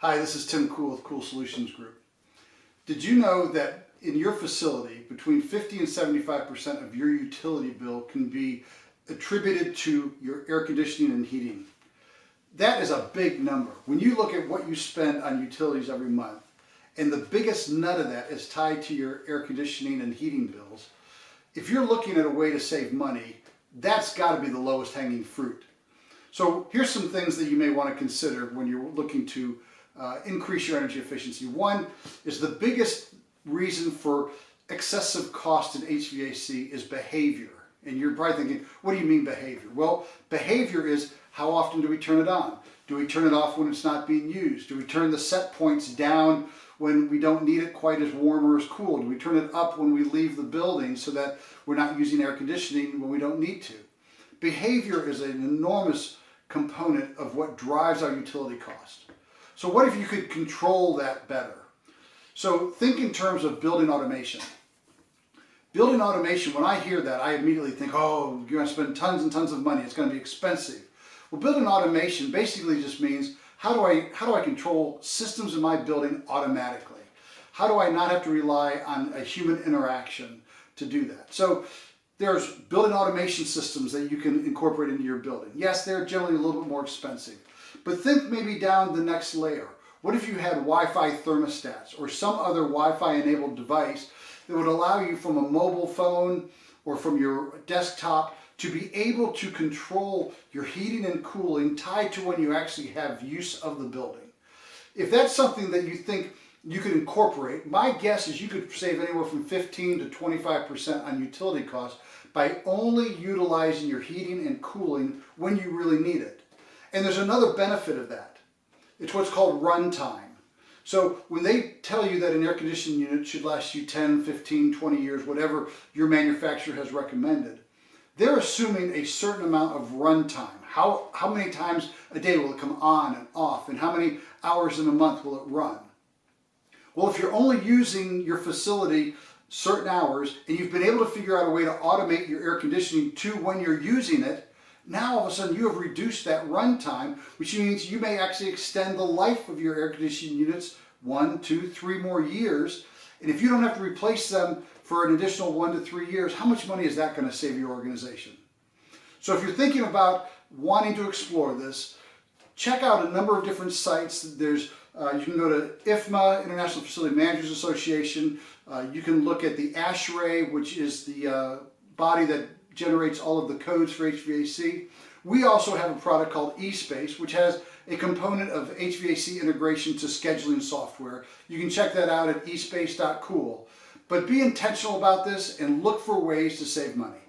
Hi, this is Tim Cool with Cool Solutions Group. Did you know that in your facility, between 50 and 75% of your utility bill can be attributed to your air conditioning and heating? That is a big number. When you look at what you spend on utilities every month, and the biggest nut of that is tied to your air conditioning and heating bills, if you're looking at a way to save money, that's got to be the lowest hanging fruit. So here's some things that you may want to consider when you're looking to increase your energy efficiency. One is the biggest reason for excessive cost in HVAC is behavior. And you're probably thinking, what do you mean behavior? Well, behavior is how often do we turn it on? Do we turn it off when it's not being used? Do we turn the set points down when we don't need it quite as warm or as cool? Do we turn it up when we leave the building so that we're not using air conditioning when we don't need to? Behavior is an enormous component of what drives our utility cost. So what if you could control that better? So think in terms of building automation. Building automation, when I hear that, I immediately think, oh, you're going to spend tons and tons of money. It's going to be expensive. Well, building automation basically just means how do I control systems in my building automatically? How do I not have to rely on a human interaction to do that? So there's building automation systems that you can incorporate into your building. Yes, they're generally a little bit more expensive, but think maybe down the next layer. What if you had Wi-Fi thermostats or some other Wi-Fi enabled device that would allow you from a mobile phone or from your desktop to be able to control your heating and cooling tied to when you actually have use of the building? If that's something that you think you could incorporate, my guess is you could save anywhere from 15 to 25% on utility costs by only utilizing your heating and cooling when you really need it. And there's another benefit of that. It's what's called runtime. So when they tell you that an air conditioning unit should last you 10, 15, 20 years, whatever your manufacturer has recommended, they're assuming a certain amount of runtime. How many times a day will it come on and off, and how many hours in a month will it run? Well, if you're only using your facility certain hours and you've been able to figure out a way to automate your air conditioning to when you're using it, now all of a sudden you have reduced that runtime, which means you may actually extend the life of your air conditioning units 1, 2, 3 more years. And if you don't have to replace them for an additional 1 to 3 years, how much money is that going to save your organization? So if you're thinking about wanting to explore this, check out a number of different sites. There's you can go to IFMA, International Facility Managers Association. You can look at the ASHRAE, which is the body that generates all of the codes for HVAC. We also have a product called eSpace, which has a component of HVAC integration to scheduling software. You can check that out at espace.cool. But be intentional about this and look for ways to save money.